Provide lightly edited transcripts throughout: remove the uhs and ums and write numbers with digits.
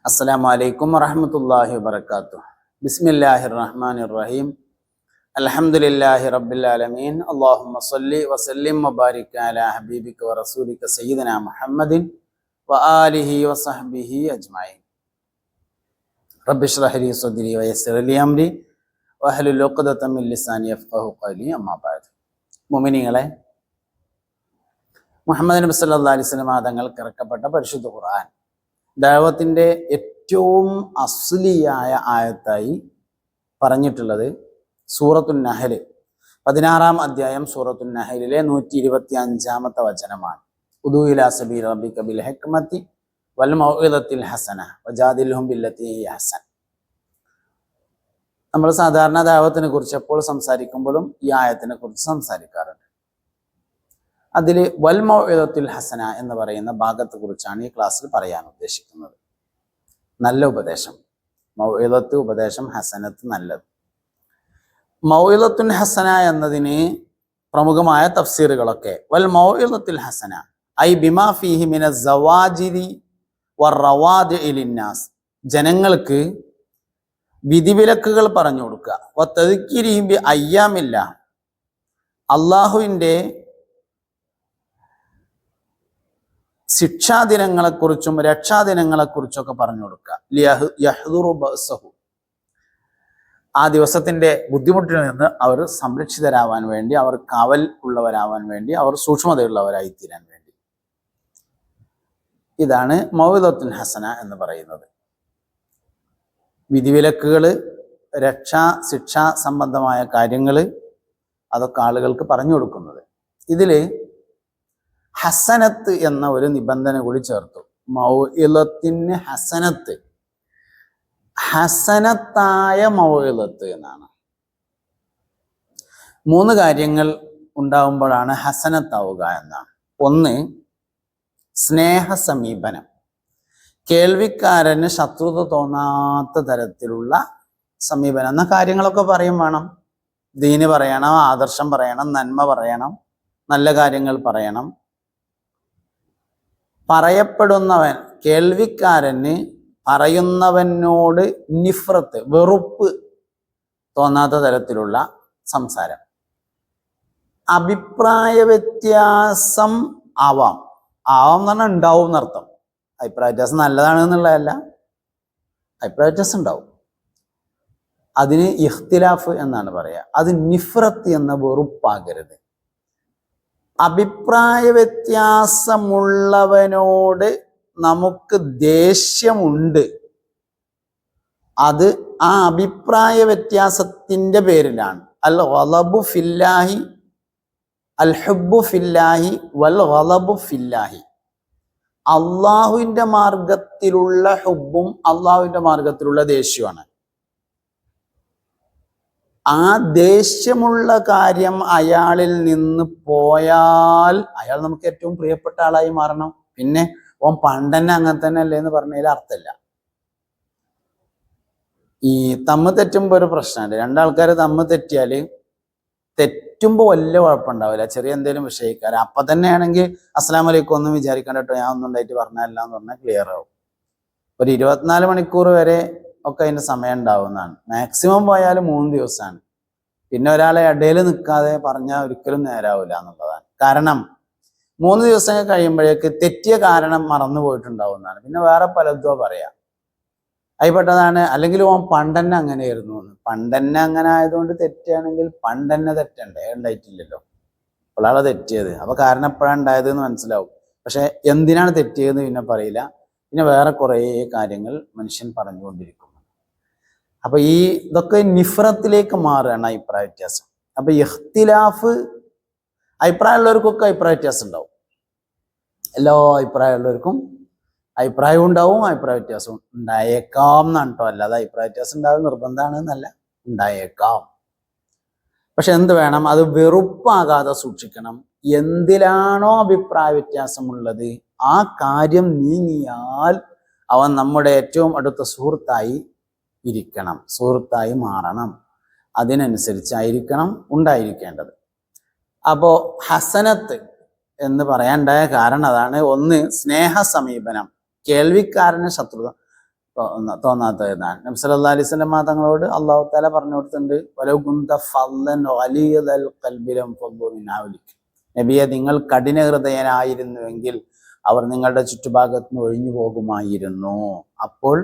അസ്സലാമു അലൈക്കും വറഹ്മത്തുള്ളാഹി വബറകാതുഹു. ബിസ്മില്ലാഹിർ റഹ്മാനിർ റഹീം. അൽഹംദുലില്ലാഹി റബ്ബിൽ ആലമീൻ. അല്ലാഹുമ്മ സ്വല്ലി വസല്ലിം വബാരിക് അലാ ഹബീബിക വറസൂലിക സയ്യിദനാ മുഹമ്മദിൻ വആലിഹി വസഹ്ബിഹി അജ്മഈൻ. റബ്ബി ഇശ്റഹ് ലി സദ്രി വയസ്സിർ ലി അംരി വഹ്ലുൽ ഉഖ്ദതം മിൻ ലിസാനി യഫ്ഖഹു ഖൗലി. അമ്മാ ബഅദ്. മുഅ്മിനീങ്ങളെ, മുഹമ്മദ് നബി സല്ലല്ലാഹു അലൈഹി വസല്ലം തങ്ങൾക്ക് ഇറക്കപ്പെട്ട പരിശുദ്ധ ഖുർആൻ ദഅവത്തിന്റെ ഏറ്റവും അസ്ലിയായ ആയത്തായി പറഞ്ഞിട്ടുള്ളത് സൂറത്തുൻ നഹ്ൽ 16-ാം അധ്യായം സൂറത്തുൻ നഹ്ലിലെ 125-ാമത്തെ വചനമാണ്. ഉദൂ ഇലാ സബീലി റബ്ബിക ബിൽ ഹിക്മതി വൽ മൗഇദത്തിൽ ഹസന വജാദിൽഹും ബില്ലത്തി ഹിയ അഹ്സൻ. നമ്മൾ സാധാരണ ദഅവത്തിനെ കുറിച്ച് എപ്പോൾ സംസാരിക്കുമ്പോഴും ഈ ആയത്തിനെ കുറിച്ച് സംസാരിക്കാറുണ്ട്. അതിൽ വൽ മൗഇദത്തുൽ ഹസന എന്ന് പറയുന്ന ഭാഗത്തെ കുറിച്ചാണ് ഈ ക്ലാസ്സിൽ പറയാൻ ഉദ്ദേശിക്കുന്നത്. നല്ല ഉപദേശം, മൗഇദത്ത് ഉപദേശം, ഹസനത്ത് നല്ലത്. മൗഇദത്തുൻ ഹസന എന്നതിന് പ്രമുഖമായ തഫ്സീറുകളൊക്കെ വൽ മൗഇദത്തുൽ ഹസന ഐ ബിമാ ഫീഹി മിന സവാജിരി വറവാദിഇ ലിന്നാസ്, ജനങ്ങൾക്ക് വിധിവിലക്കുകൾ പറഞ്ഞു കൊടുക്കുക. വതദ്കിരിഹിം ബി അയ്യാമില്ല, അള്ളാഹുവിൻ്റെ ശിക്ഷാദിനങ്ങളെക്കുറിച്ചും രക്ഷാദിനങ്ങളെക്കുറിച്ചൊക്കെ പറഞ്ഞു കൊടുക്കുക. യഹ്ദുറു ബഅസഹു, ആ ദിവസത്തിന്റെ ബുദ്ധിമുട്ടിൽ നിന്ന് അവർ സംരക്ഷിതരാവാൻ വേണ്ടി, അവർ കാവൽ ഉള്ളവരാവാൻ വേണ്ടി, അവർ സൂക്ഷ്മതയുള്ളവരായി തീരാൻ വേണ്ടി. ഇതാണ് മൗഇദത്തുൽ ഹസന എന്ന് പറയുന്നത്. വിധിവിലക്കുകൾ, ശിക്ഷാ സംബന്ധമായ കാര്യങ്ങൾ, അതൊക്കെ ആളുകൾക്ക് പറഞ്ഞു കൊടുക്കുന്നത്. ഇതിൽ ഹസനത്ത് എന്ന ഒരു നിബന്ധന കൂടി ചേർത്തു. മൗഇദത്തിന് ഹസനത്ത്, ഹസനത്തായ മൗഇദത്ത് എന്നാണ്. 3 കാര്യങ്ങൾ ഉണ്ടാവുമ്പോഴാണ് ഹസനത്താവുക എന്നാണ്. ഒന്ന്, സ്നേഹ സമീപനം, കേൾവിക്കാരന് ശത്രുത തോന്നാത്ത തരത്തിലുള്ള സമീപനം. എന്ന കാര്യങ്ങളൊക്കെ പറയും വേണം. ദീന് പറയണം, ആദർശം പറയണം, നന്മ പറയണം, നല്ല കാര്യങ്ങൾ പറയണം. പറയപ്പെടുന്നവൻ, കേൾവിക്കാരന് പറയുന്നവനോട് നിഫ്രത്ത്, വെറുപ്പ് തോന്നാത്ത തരത്തിലുള്ള സംസാരം. അഭിപ്രായ വ്യത്യാസം ആവാം എന്ന് പറഞ്ഞാൽ ഉണ്ടാവും എന്നർത്ഥം. അഭിപ്രായ വ്യത്യാസം നല്ലതാണ് എന്നുള്ളതല്ല, അഭിപ്രായ വ്യത്യാസം ഉണ്ടാവും. അതിന് ഇഖ്തിലാഫ് എന്നാണ് പറയുക. അത് നിഫ്രത്ത് എന്ന വെറുപ്പാകരുത്. അഭിപ്രായ വ്യത്യാസമുള്ളവനോട് നമുക്ക് ദേഷ്യമുണ്ട്, അത് ആ അഭിപ്രായ വ്യത്യാസത്തിന്റെ പേരിലാണ്. അൽ ഗളബു ഫില്ലാഹി, അൽ ഹുബ്ബു ഫില്ലാഹി വൽ ഗളബു ഫില്ലാഹി. അള്ളാഹുവിന്റെ മാർഗത്തിലുള്ള ഹുബ്ബും അള്ളാഹുവിന്റെ മാർഗത്തിലുള്ള ദേഷ്യമാണ്. ആ ദേഷ്യമുള്ള കാര്യം അയാളിൽ നിന്ന് പോയാൽ അയാൾ നമുക്ക് ഏറ്റവും പ്രിയപ്പെട്ട ആളായി മാറണം. പിന്നെ ഓൻ പണ്ടന്നെ അങ്ങനെ തന്നെ അല്ലേ എന്ന് പറഞ്ഞതിൽ അർത്ഥമില്ല. ഈ തമ്മ് തെറ്റുമ്പോ ഒരു പ്രശ്നമുണ്ട്. 2 ആൾക്കാർ തമ്മ് തെറ്റിയാൽ, തെറ്റുമ്പോൾ വലിയ കുഴപ്പമുണ്ടാവില്ല, ചെറിയ എന്തെങ്കിലും വിഷയിക്കാറ്. അപ്പൊ തന്നെയാണെങ്കിൽ അസ്സലാമു അലൈക്കും ഒന്നും വിചാരിക്കണ്ട കേട്ടോ, ഞാൻ ഒന്നും ഉണ്ടായിട്ട് പറഞ്ഞല്ല എന്ന് പറഞ്ഞാൽ ക്ലിയർ ആവും. ഒരു 24 മണിക്കൂർ വരെ ഒക്കെ അതിന്റെ സമയം ഉണ്ടാവുന്നതാണ്. മാക്സിമം പോയാൽ 3 ദിവസമാണ്. പിന്നെ ഒരാളെ ഇടയിൽ നിൽക്കാതെ പറഞ്ഞാൽ ഒരിക്കലും നേരാവില്ല എന്നുള്ളതാണ്. കാരണം 3 ദിവസം കഴിയുമ്പോഴേക്ക് തെറ്റിയ കാരണം മറന്നു പോയിട്ടുണ്ടാവുന്നതാണ്. പിന്നെ വേറെ പലതോ പറയാം. അതിൽപ്പെട്ടതാണ്. അല്ലെങ്കിൽ ഓൻ പണ്ടന്നെ അങ്ങനെയായിരുന്നു എന്ന്. പണ്ടന്നെ അങ്ങനെ ആയതുകൊണ്ട് തെറ്റുകയാണെങ്കിൽ പണ്ടന്നെ തെറ്റണ്ടേ, ഉണ്ടായിട്ടില്ലല്ലോ, അപ്പോഴാണ് തെറ്റിയത്. അപ്പൊ കാരണം എപ്പോഴാണ് ഉണ്ടായത് എന്ന് മനസ്സിലാവും. പക്ഷെ എന്തിനാണ് തെറ്റിയതെന്ന് പിന്നെ പറയില്ല. പിന്നെ വേറെ കുറേ കാര്യങ്ങൾ മനുഷ്യൻ പറഞ്ഞുകൊണ്ടിരിക്കുന്നു. അപ്പൊ ഇതൊക്കെ നിഫ്രത്തിലേക്ക് മാറുകയാണ് അഭിപ്രായ വ്യത്യാസം. അപ്പൊ ഇഖ്തിലാഫ്, അഭിപ്രായമുള്ളവർക്കൊക്കെ അഭിപ്രായ വ്യത്യാസം ഉണ്ടാവും. എല്ലാ അഭിപ്രായമുള്ളവർക്കും അഭിപ്രായവും ഉണ്ടാവും, അഭിപ്രായ വ്യത്യാസവും ഉണ്ടായേക്കാം എന്നാണ് കേട്ടോ. അല്ലാതെ അഭിപ്രായ വ്യത്യാസം ഉണ്ടാവും നിർബന്ധമാണ് എന്നല്ല, ഉണ്ടായേക്കാം. പക്ഷെ എന്ത് വേണം, അത് വെറുപ്പാകാതെ സൂക്ഷിക്കണം. എന്തിലാണോ അഭിപ്രായ വ്യത്യാസമുള്ളത് ആ കാര്യം നീങ്ങിയാൽ അവൻ നമ്മുടെ ഏറ്റവും അടുത്ത സുഹൃത്തായി ഇരിക്കണം, സുഹൃത്തായി മാറണം. അതിനനുസരിച്ചായിരിക്കണം ഉണ്ടായിരിക്കേണ്ടത്. അപ്പോൾ ഹസനത്ത് എന്ന് പറയാനുണ്ടായ കാരണം അതാണ്. ഒന്ന്, സ്നേഹ സമീപനം, കേൾവിക്കാരന് ശത്രുത. തോന്നാത്തതാണ്. നബി സല്ലല്ലാഹു അലൈഹി വസല്ലം തങ്ങളോട് അല്ലാഹു തആല പറഞ്ഞു കൊടുത്തിട്ടുണ്ട്, വലൗ കുന്ത ഫളൻ ഗലീദൽ ഖൽബി ലംഫദ്ദു മിൻ ഹൗലിക്. നബിയെ, നിങ്ങൾ കഠിന ഹൃദയനായിരുന്നുവെങ്കിൽ അവർ നിങ്ങളുടെ ചുറ്റുഭാഗത്ത് നിന്ന് ഒഴിഞ്ഞു പോകുമായിരുന്നു. അപ്പോൾ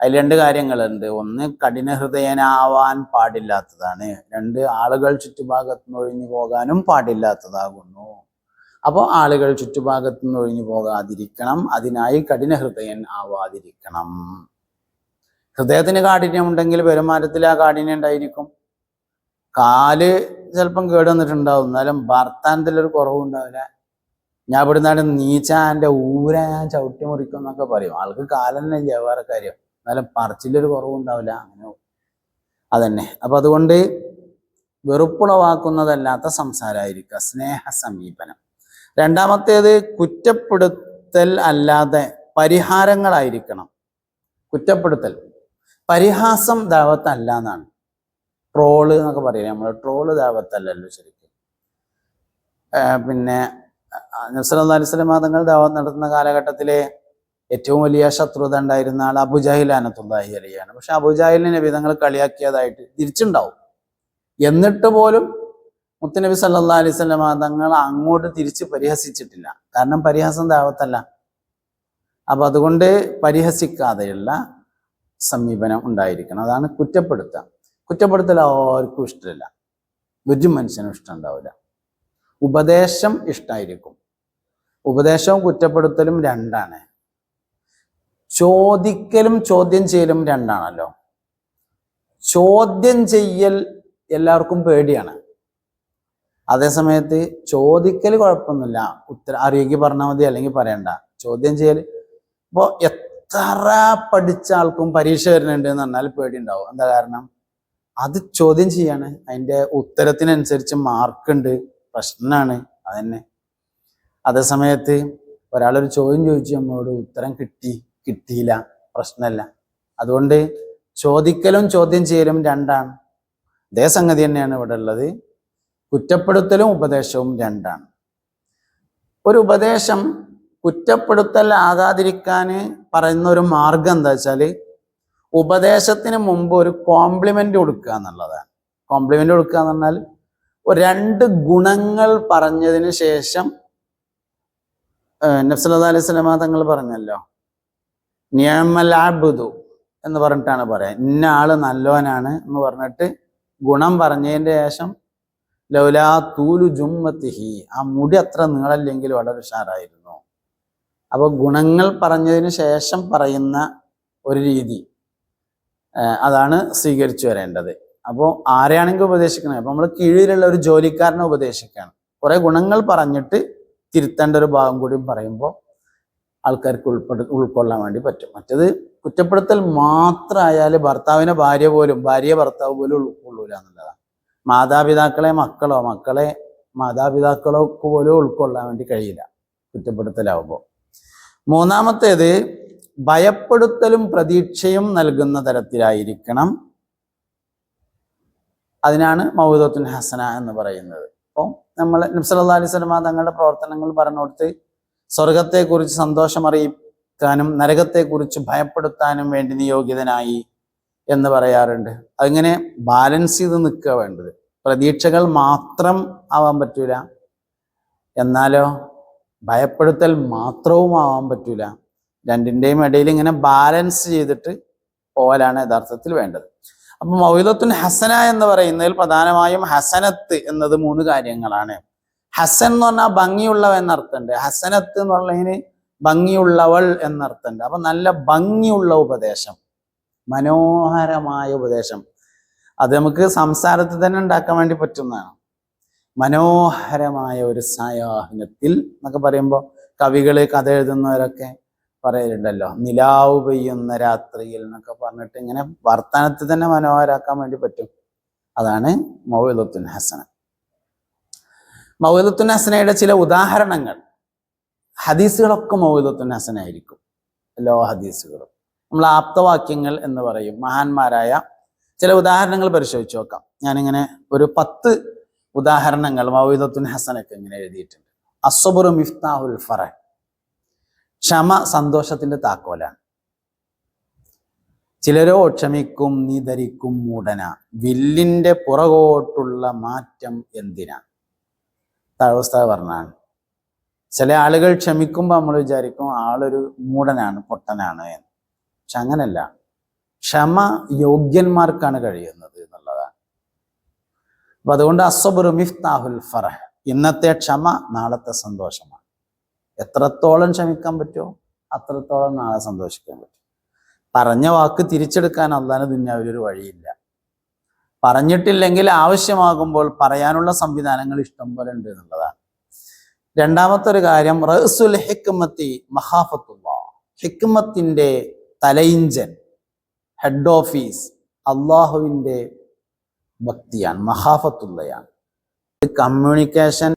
അതിൽ രണ്ട് കാര്യങ്ങളുണ്ട്. ഒന്ന്, കഠിന ഹൃദയനാവാൻ പാടില്ലാത്തതാണ്. രണ്ട്, ആളുകൾ ചുറ്റുഭാഗത്ത് നിന്ന് ഒഴിഞ്ഞു പോകാനും പാടില്ലാത്തതാകുന്നു. അപ്പോൾ ആളുകൾ ചുറ്റുഭാഗത്ത് നിന്ന് ഒഴിഞ്ഞു പോകാതിരിക്കണം. അതിനായി കഠിന ഹൃദയൻ ആവാതിരിക്കണം. ഹൃദയത്തിന് കാഠിന്യം ഉണ്ടെങ്കിൽ പെരുമാറ്റത്തിൽ ആ കാഠിന്യം ഉണ്ടായിരിക്കും. കാല് ചിലപ്പം കേടുവന്നിട്ടുണ്ടാവും, എന്നാലും വർത്താനത്തിലൊരു കുറവുണ്ടാവില്ല. ഞാൻ ഇവിടുന്നാണ് നീച്ച എൻ്റെ ഊര ഞാൻ ചവിട്ടി മുറിക്കും എന്നൊക്കെ പറയും. ആൾക്ക് കാലന്നെ വേറെ കാര്യം, എന്നാലും പറച്ചിലൊരു കുറവുണ്ടാവില്ല. അങ്ങനെ അതന്നെ. അപ്പൊ അതുകൊണ്ട് വെറുപ്പുളവാക്കുന്നതല്ലാത്ത സംസാരമായിരിക്കുക, സ്നേഹ സമീപനം. രണ്ടാമത്തേത്, കുറ്റപ്പെടുത്തൽ അല്ലാതെ പരിഹാരങ്ങളായിരിക്കണം. കുറ്റപ്പെടുത്തൽ, പരിഹാസം ദാവത്തല്ല എന്നാണ്. ട്രോള് എന്നൊക്കെ പറയില്ലേ നമ്മൾ, ട്രോള് ദാവത്തല്ലല്ലോ ശരിക്കും. പിന്നെ നബി സല്ലല്ലാഹു അലൈഹി വസല്ലം തങ്ങൾ ദാവത്ത് നടത്തുന്ന കാലഘട്ടത്തിലെ ഏറ്റവും വലിയ ശത്രുത ഉണ്ടായിരുന്ന ആൾ അബൂജഹൽ ലഅനത്തുല്ലാഹി അലൈഹിയാണ്. പക്ഷെ അബൂജഹലിനെ നബി തങ്ങൾ കളിയാക്കിയതായിട്ട് തിരിച്ചുണ്ടാവും. എന്നിട്ട് പോലും മുത്തുനബി സല്ലല്ലാഹു അലൈഹി വസല്ലം തങ്ങൾ അങ്ങോട്ട് തിരിച്ച് പരിഹസിച്ചിട്ടില്ല. കാരണം പരിഹാസം ദാവത്തല്ല. അപ്പൊ അതുകൊണ്ട് പരിഹസിക്കാതെയുള്ള സമീപനം ഉണ്ടായിരിക്കണം. അതാണ് കുറ്റപ്പെടുത്തുക. കുറ്റപ്പെടുത്തൽ ആർക്കും ഇഷ്ടമില്ല, ഒരു മനുഷ്യനും ഇഷ്ടം ഉണ്ടാവില്ല. ഉപദേശം ഇഷ്ടമായിരിക്കും. ഉപദേശവും കുറ്റപ്പെടുത്തലും രണ്ടാണ്. ചോദിക്കലും ചോദ്യം ചെയ്യലും രണ്ടാണല്ലോ. ചോദ്യം ചെയ്യൽ എല്ലാവർക്കും പേടിയാണ്. അതേസമയത്ത് ചോദിക്കൽ കുഴപ്പമൊന്നുമില്ല, ഉത്തരം അറിയെങ്കിൽ പറഞ്ഞാൽ മതി, അല്ലെങ്കിൽ പറയണ്ട. ചോദ്യം ചെയ്യൽ, ഇപ്പോൾ എത്ര പഠിച്ച ആൾക്കും പരീക്ഷ വരുന്നുണ്ട് എന്ന് പറഞ്ഞാൽ പേടി ഉണ്ടാവും. എന്താ കാരണം? അത് ചോദ്യം ചെയ്യാണ്, അതിൻ്റെ ഉത്തരത്തിനനുസരിച്ച് മാർക്കുണ്ട്, പ്രശ്നമാണ്. അതന്നെ. അതേസമയത്ത് ഒരാളൊരു ചോദ്യം ചോദിച്ചു, നമ്മളോട് ഉത്തരം കിട്ടിയില്ല, പ്രശ്നമല്ല. അതുകൊണ്ട് ചോദിക്കലും ചോദ്യം ചെയ്യലും രണ്ടാണ്. അതേ സംഗതി തന്നെയാണ് ഇവിടെ ഉള്ളത്. കുറ്റപ്പെടുത്തലും ഉപദേശവും രണ്ടാണ്. ഒരു ഉപദേശം കുറ്റപ്പെടുത്തൽ ആകാതിരിക്കാൻ പറയുന്ന ഒരു മാർഗം എന്താ വെച്ചാൽ, ഉപദേശത്തിന് മുമ്പ് ഒരു കോംപ്ലിമെന്റ് കൊടുക്കുക എന്നുള്ളതാണ്. കോംപ്ലിമെന്റ് കൊടുക്കുക എന്ന് പറഞ്ഞാൽ രണ്ട് ഗുണങ്ങൾ പറഞ്ഞതിന് ശേഷം, നബി സല്ലല്ലാഹു അലൈഹി വസല്ലം തങ്ങൾ പറഞ്ഞല്ലോ, നിഅമൽ അബ്ദു എന്ന് പറഞ്ഞിട്ടാണ് പറയാ. ഇന്ന ആള് നല്ലവനാണ് എന്ന് പറഞ്ഞിട്ട് ഗുണം പറഞ്ഞതിന്റെ ശേഷം, ലൗലാ തൂലു ജുമ്മത്തിഹി, ആ മുടി അത്ര നീളല്ലെങ്കിൽ വളരെ ഉഷാറായിരുന്നു. അപ്പൊ ഗുണങ്ങൾ പറഞ്ഞതിന് ശേഷം പറയുന്ന ഒരു രീതി, അതാണ് സ്വീകരിച്ചു വരേണ്ടത്. അപ്പോൾ ആരെയാണെങ്കിൽ ഉപദേശിക്കണേ, അപ്പൊ നമ്മൾ കീഴിലുള്ള ഒരു ജോലിക്കാരനെ ഉപദേശിക്കുകയാണ്, കുറെ ഗുണങ്ങൾ പറഞ്ഞിട്ട് തിരുത്തേണ്ട ഒരു ഭാഗം കൂടി പറയുമ്പോൾ ആൾക്കാർക്ക് ഉൾക്കൊള്ളാൻ വേണ്ടി പറ്റും. മറ്റത് കുറ്റപ്പെടുത്തൽ മാത്രമായാൽ ഭർത്താവിനെ ഭാര്യയെ ഭർത്താവ് പോലും ഉൾക്കൊള്ളൂല എന്നുള്ളതാണ്. മാതാപിതാക്കളെ മക്കളെ മാതാപിതാക്കളോ പോലും ഉൾക്കൊള്ളാൻ വേണ്ടി കഴിയില്ല കുറ്റപ്പെടുത്തലാവുമ്പോൾ. മൂന്നാമത്തേത്, ഭയപ്പെടുത്തലും പ്രതീക്ഷയും നൽകുന്ന തരത്തിലായിരിക്കണം. അതിനാണ് മൗഇദത്തുൻ ഹസന എന്ന് പറയുന്നത്. അപ്പോൾ നമ്മൾ നബി സല്ലല്ലാഹു അലൈഹി വസല്ലം തങ്ങളുടെ പ്രവർത്തനങ്ങൾ പറഞ്ഞു കൊടുത്ത് സ്വർഗത്തെക്കുറിച്ച് സന്തോഷം അറിയിക്കാനും നരകത്തെക്കുറിച്ച് ഭയപ്പെടുത്താനും വേണ്ടി നിയോഗിതനായി എന്ന് പറയാറുണ്ട്. അതിങ്ങനെ ബാലൻസ് ചെയ്ത് നിൽക്കുക വേണ്ടത്. പ്രതീക്ഷകൾ മാത്രം ആവാൻ പറ്റൂല, എന്നാലോ ഭയപ്പെടുത്തൽ മാത്രവും ആവാൻ പറ്റൂല. രണ്ടിൻ്റെയും ഇടയിൽ ഇങ്ങനെ ബാലൻസ് ചെയ്തിട്ട് പോകലാണ് യഥാർത്ഥത്തിൽ വേണ്ടത്. അപ്പൊ മൗഇദത്തുൻ ഹസന എന്ന് പറയുന്നതിൽ പ്രധാനമായും ഹസനത്ത് എന്നത് 3 കാര്യങ്ങളാണ്. ഹസൻ എന്ന് പറഞ്ഞാൽ ഭംഗിയുള്ളവ എന്നർത്ഥമുണ്ട്. ഹസനത്ത് എന്ന് പറഞ്ഞതിന് ഭംഗിയുള്ളവൾ എന്നർത്ഥമുണ്ട്. അപ്പൊ നല്ല ഭംഗിയുള്ള ഉപദേശം, മനോഹരമായ ഉപദേശം, അത് നമുക്ക് സംസാരത്തിൽ തന്നെ ഉണ്ടാക്കാൻ വേണ്ടി പറ്റുന്നതാണ്. മനോഹരമായ ഒരു സായാഹ്നത്തിൽ എന്നൊക്കെ പറയുമ്പോൾ കവികള്, കഥ എഴുതുന്നവരൊക്കെ പറയലുണ്ടല്ലോ, നിലാവ് പെയ്യുന്ന രാത്രിയിൽ എന്നൊക്കെ പറഞ്ഞിട്ട് ഇങ്ങനെ വർത്തമാനത്തിൽ തന്നെ മനോഹരാക്കാൻ വേണ്ടി പറ്റും. അതാണ് മൗഇദത്തുൻ ഹസന. മൗഇദത്തുൻ ഹസനയുടെ ചില ഉദാഹരണങ്ങൾ, ഹദീസുകളൊക്കെ മൗഇദത്തുൻ ഹസന ആയിരിക്കും. എല്ലാ ഹദീസുകളും നമ്മൾ ആപ്തവാക്യങ്ങൾ എന്ന് പറയും. മഹാന്മാരായ ചില ഉദാഹരണങ്ങൾ പരിശോധിച്ച് നോക്കാം. ഞാനിങ്ങനെ ഒരു 10 ഉദാഹരണങ്ങൾ മൗഇദത്തുൻ ഹസനക്ക് ഇങ്ങനെ എഴുതിയിട്ടുണ്ട്. അസ്സബ്റു മിഫ്താഹുൽ ഫറഹ്, ക്ഷമ സന്തോഷത്തിന്റെ താക്കോലാണ്. ചിലരോ ക്ഷമിക്കും നീ ധരിക്കും മൂടന, വില്ലിന്റെ പുറകോട്ടുള്ള മാറ്റം എന്തിനാ? താഴ്വസ്ഥ പറഞ്ഞാണ്. ചില ആളുകൾ ക്ഷമിക്കുമ്പോൾ നമ്മൾ വിചാരിക്കും ആളൊരു മൂടനാണ്, പൊട്ടനാണ് എന്ന്. പക്ഷെ അങ്ങനല്ല. ക്ഷമ യോഗ്യന്മാർക്കാണ് കഴിയുന്നത് എന്നുള്ളതാണ്. അപ്പൊ അതുകൊണ്ട് അസ്സബ്റു മിഫ്താഹുൽ ഫറഹ്, ഇന്നത്തെ ക്ഷമ നാളത്തെ സന്തോഷമാണ്. എത്രത്തോളം ക്ഷമിക്കാൻ പറ്റുമോ അത്രത്തോളം നാളെ സന്തോഷിക്കാൻ പറ്റും. പറഞ്ഞ വാക്ക് തിരിച്ചെടുക്കാൻ അല്ലാതെ ദുന്യാവിലൊരു വഴിയില്ല. പറഞ്ഞിട്ടില്ലെങ്കിൽ ആവശ്യമാകുമ്പോൾ പറയാനുള്ള സംവിധാനങ്ങൾ ഇഷ്ടം പോലെ ഉണ്ട് എന്നുള്ളതാണ്. രണ്ടാമത്തെ ഒരു കാര്യം, റഅ്സുൽ ഹിക്മത്തി മഖാഫത്തുല്ലാഹ്, ഹിക്മത്തിന്റെ തലയിഞ്ചൻ, ഹെഡ് ഓഫീസ് അള്ളാഹുവിൻ്റെ ഭക്തിയാണ്, മഖാഫത്തുള്ളയാണ്. കമ്മ്യൂണിക്കേഷൻ